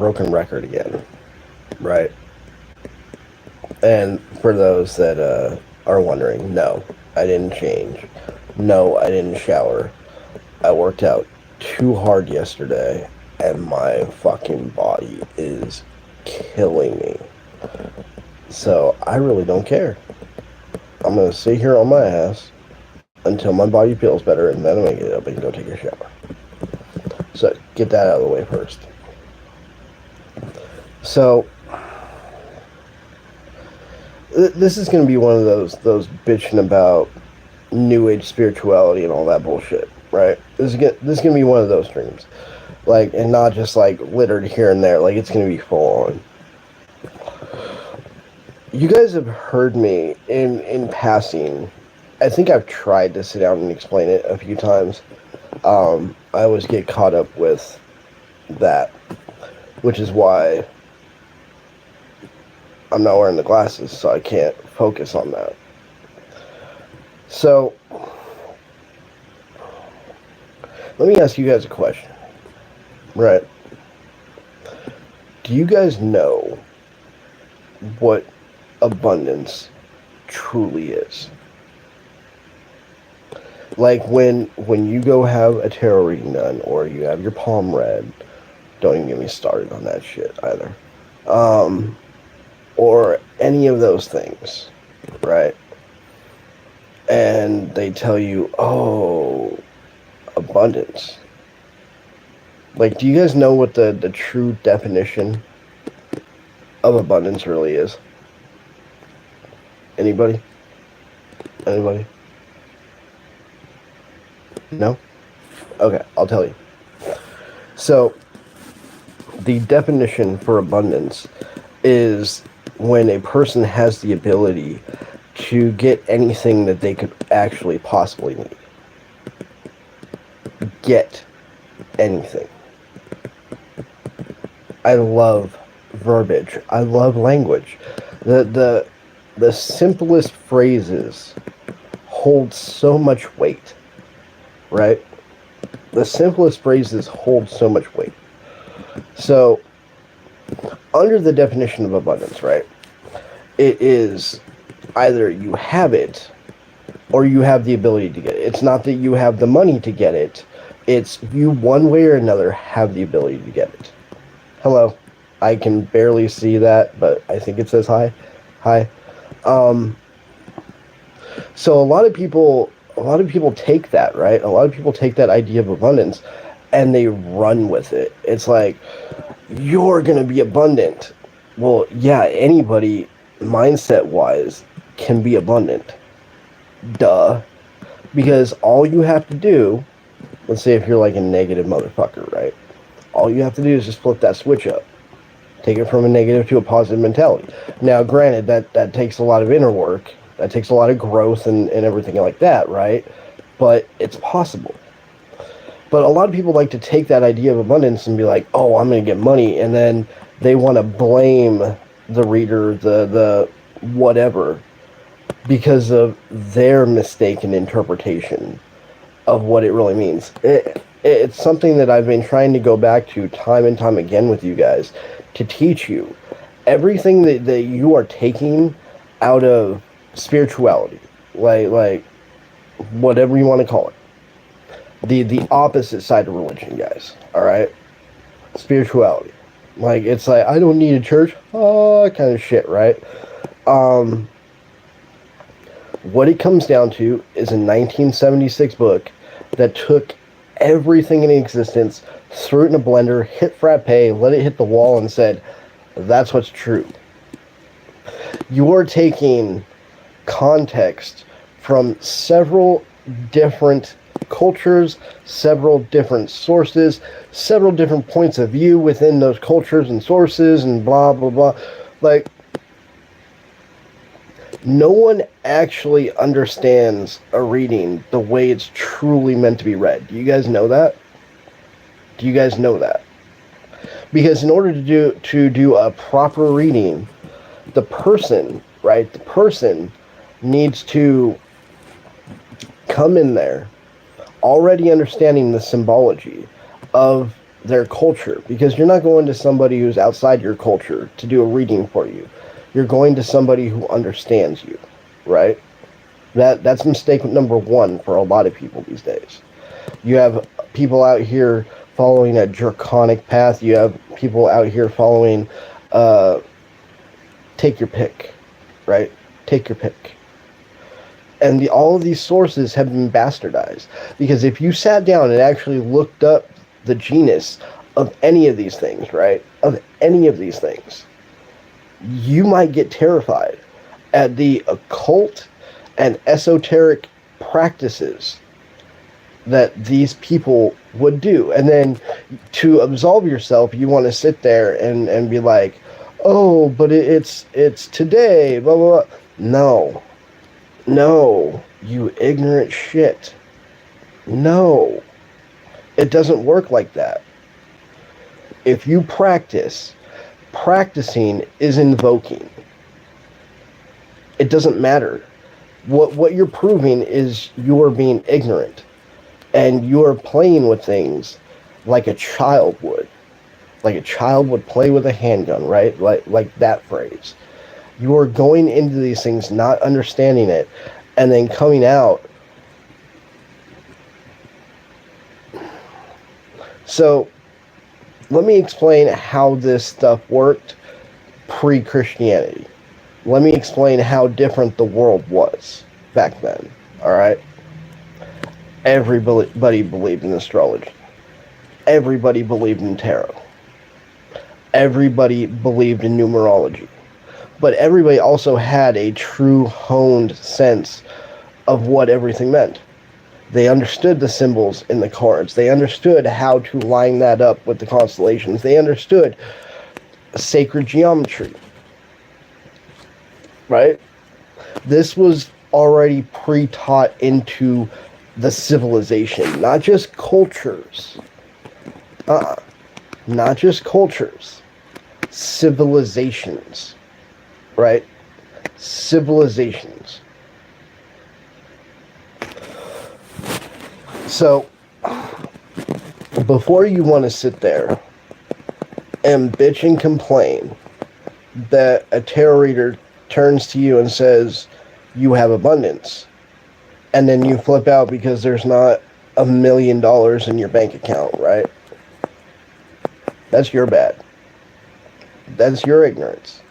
broken record again, right? And for those that are wondering, no, I didn't change. No, I didn't shower. I worked out too hard yesterday, and my fucking body is killing me. So I really don't care. I'm gonna sit here on my ass until my body feels better, and then I'm gonna get up and go take a shower. So get that out of the way first. So this is gonna be one of those bitching about new age spirituality and all that bullshit, right? This is gonna be one of those streams, like, and not just like littered here and there. Like, it's gonna be full on. You guys have heard me in passing. I think I've tried to sit down and explain it a few times. I always get caught up with that, which is why I'm not wearing the glasses, so I can't focus on that. So, let me ask you guys a question. Right. Do you guys know what abundance truly is? Like when you go have a tarot reading done, or you have your palm read, don't even get me started on that shit either. Or any of those things, right? And they tell you, oh, abundance. Like, do you guys know what the true definition of abundance really is? Anybody? Anybody? No? Okay, I'll tell you. So, the definition for abundance is when a person has the ability to get anything that they could actually possibly need. Get anything. I love verbiage. I love language. The simplest phrases hold so much weight, right? The simplest phrases hold so much weight. So, under the definition of abundance, right, it is either you have it or you have the ability to get it. It's not that you have the money to get it. It's you, one way or another, have the ability to get it. Hello. I can barely see that, but I think it says hi. Hi. So a lot of people take that, right? A lot of people take that idea of abundance and they run with it. It's like, you're going to be abundant. Well, yeah, anybody, mindset-wise, can be abundant. Duh. Because all you have to do, let's say if you're like a negative motherfucker, right? All you have to do is just flip that switch up. Take it from a negative to a positive mentality. Now, granted, that takes a lot of inner work. That takes a lot of growth and everything like that, right? But it's possible. But a lot of people like to take that idea of abundance and be like, oh, I'm going to get money. And then they want to blame the reader, the whatever, because of their mistaken interpretation of what it really means. It's something that I've been trying to go back to time and time again with you guys to teach you. Everything that you are taking out of spirituality, like whatever you want to call it, the opposite side of religion, guys, all right? Spirituality. Like, it's like, I don't need a church, kind of shit, right? What it comes down to is a 1976 book that took everything in existence, threw it in a blender, hit frappe, let it hit the wall, and said, that's what's true. You're taking context from several different cultures, several different sources, several different points of view within those cultures and sources, and blah, blah, blah. Like, no one actually understands a reading the way it's truly meant to be read. Do you guys know that? Do you guys know that? Because in order to do a proper reading, the person, right, the person needs to come in there already understanding the symbology of their culture, because you're not going to somebody who's outside your culture to do a reading for you. You're going to somebody who understands you, right? That's mistake number one for a lot of people these days. You have people out here following a draconic path. You have people out here following, take your pick, right? Take your pick. And all of these sources have been bastardized. Because if you sat down and actually looked up the genus of any of these things, right? Of any of these things, you might get terrified at the occult and esoteric practices that these people would do. And then to absolve yourself, you want to sit there and be like, oh, but it's today, blah, blah, blah. No, you ignorant shit. No, it doesn't work like that. If you practice, practicing is invoking. It doesn't matter. What you're proving is you're being ignorant. And you're playing with things like a child would. Like a child would play with a handgun, right? Like that phrase. You are going into these things not understanding it, and then coming out. So, let me explain how this stuff worked pre-Christianity. Let me explain how different the world was back then, all right? Everybody believed in astrology. Everybody believed in tarot. Everybody believed in numerology. But everybody also had a true honed sense of what everything meant. They understood the symbols in the cards. They understood how to line that up with the constellations. They understood sacred geometry. Right? This was already pre-taught into the civilization, not just cultures. Not just cultures. Civilizations. Right? Civilizations. So, before you want to sit there and bitch and complain that a tarot reader turns to you and says, you have abundance, and then you flip out because there's not $1 million in your bank account, right? That's your bad. That's your ignorance.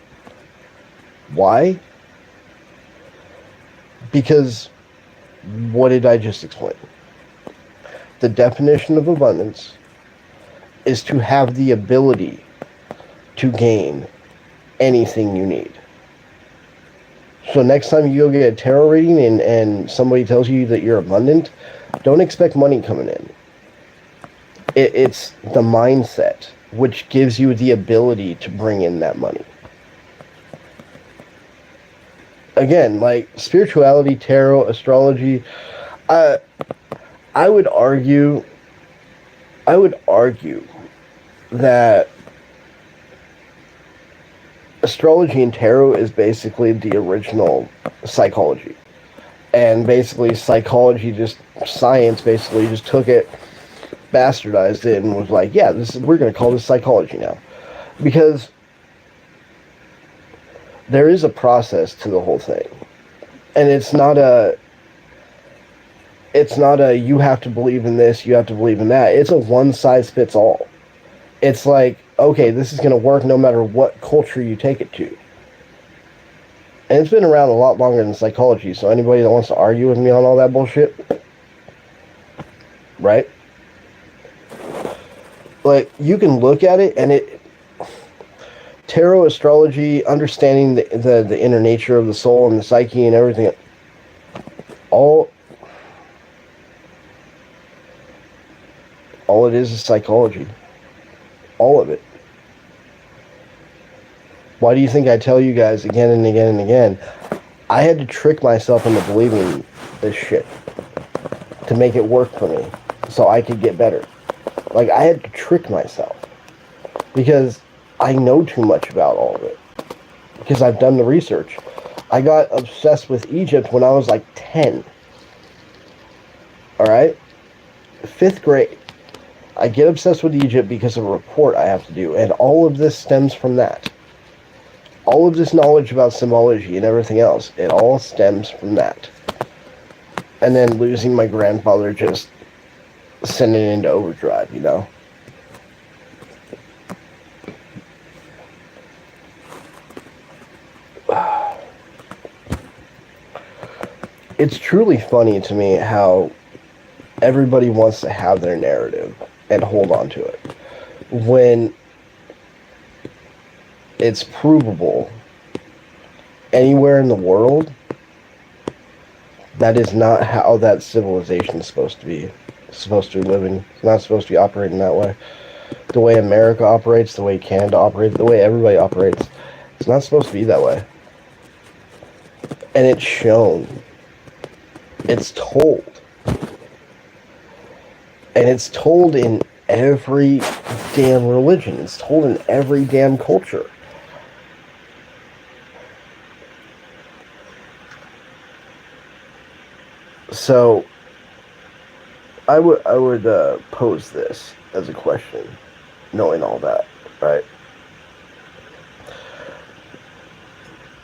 Why? Because what did I just explain? The definition of abundance is to have the ability to gain anything you need. So next time you go get a tarot reading and somebody tells you that you're abundant, don't expect money coming in. It's the mindset which gives you the ability to bring in that money. Again, like spirituality, tarot, astrology, I would argue that astrology and tarot is basically the original psychology. And basically science basically just took it, bastardized it, and was like, yeah, we're going to call this psychology now. Because there is a process to the whole thing. And it's not a you have to believe in this, you have to believe in that. It's a one size fits all. It's like, okay, this is going to work no matter what culture you take it to. And it's been around a lot longer than psychology, so anybody that wants to argue with me on all that bullshit, right? Like, you can look at it, and tarot, astrology, understanding the inner nature of the soul and the psyche and everything, all it is psychology. All of it. Why do you think I tell you guys again and again and again? I had to trick myself into believing this shit to make it work for me so I could get better. Like, I had to trick myself because I know too much about all of it. Because I've done the research. I got obsessed with Egypt when I was like 10. Alright? 5th grade. I get obsessed with Egypt because of a report I have to do, and all of this stems from that. All of this knowledge about symbology and everything else, it all stems from that. And then losing my grandfather just sent it into overdrive, you know? It's truly funny to me how everybody wants to have their narrative and hold on to it when it's provable anywhere in the world that is not how that civilization is supposed to be living. It's not supposed to be operating that way. The way America operates, the way Canada operates, the way everybody operates, it's not supposed to be that way. And it's shown. It's told. And it's told in every damn religion. It's told in every damn culture. So, I would pose this as a question, knowing all that, right?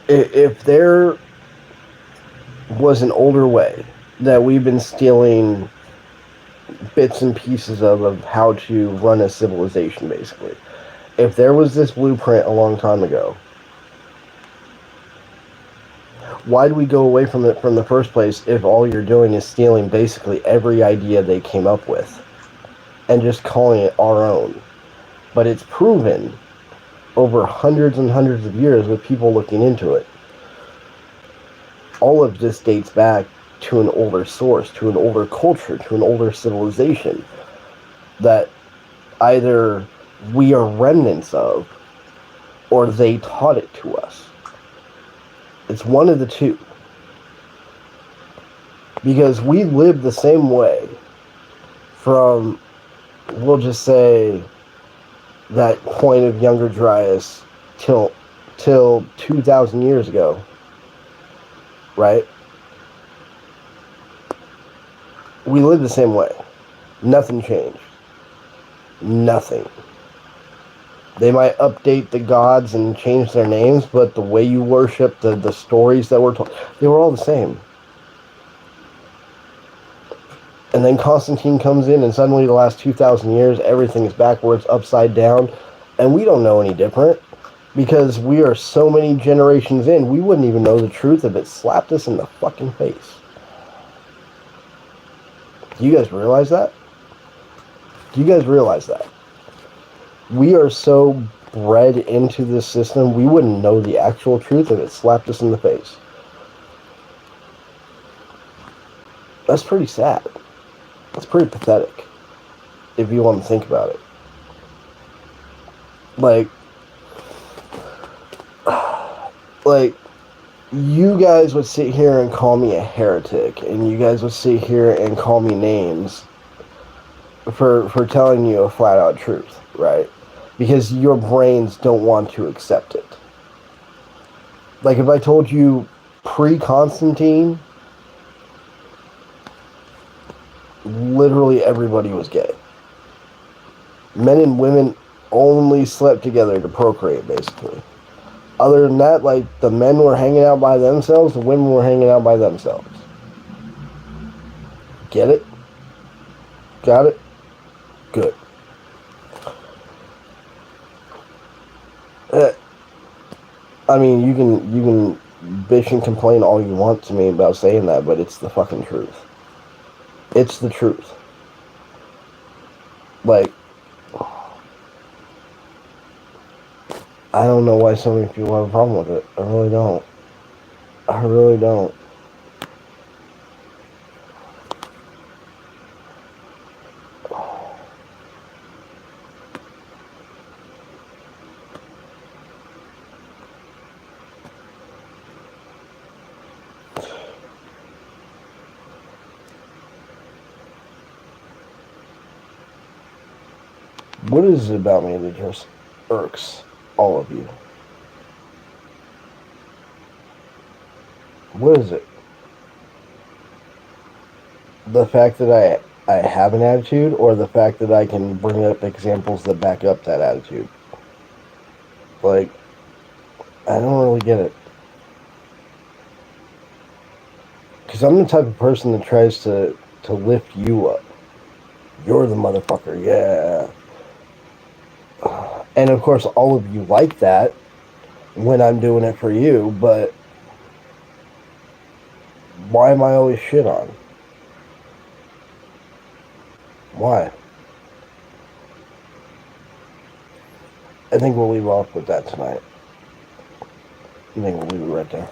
If there was an older way that we've been stealing bits and pieces of how to run a civilization, basically. If there was this blueprint a long time ago, why do we go away from it from the first place if all you're doing is stealing basically every idea they came up with and just calling it our own? But it's proven over hundreds and hundreds of years with people looking into it. All of this dates back to an older source, to an older culture, to an older civilization that either we are remnants of or they taught it to us. It's one of the two. Because we lived the same way from, we'll just say, that point of Younger Dryas till 2,000 years ago. Right? We lived the same way. Nothing changed. Nothing. They might update the gods and change their names, but the way you worship, the stories that were told, they were all the same. And then Constantine comes in, and suddenly the last 2,000 years, everything is backwards, upside down, and we don't know any different, because we are so many generations in, we wouldn't even know the truth if it slapped us in the fucking face. Do you guys realize that? Do you guys realize that? We are so bred into this system, we wouldn't know the actual truth if it slapped us in the face. That's pretty sad. That's pretty pathetic, if you want to think about it. Like, you guys would sit here and call me a heretic, and you guys would sit here and call me names for telling you a flat-out truth, right? Because your brains don't want to accept it. Like, if I told you pre-Constantine, literally everybody was gay. Men and women only slept together to procreate, basically. Other than that, like, the men were hanging out by themselves, the women were hanging out by themselves. Get it? Got it? Good. I mean, you can bitch and complain all you want to me about saying that, but it's the fucking truth. It's the truth. Like, I don't know why so many people have a problem with it. I really don't. I really don't. What is it about me that just irks all of you? What is it? The fact that I have an attitude, or the fact that I can bring up examples that back up that attitude. Like, I don't really get it. Because I'm the type of person that tries to lift you up. You're the motherfucker, yeah. And of course, all of you like that when I'm doing it for you, but why am I always shit on? Why? I think we'll leave off with that tonight. I think we'll leave it right there.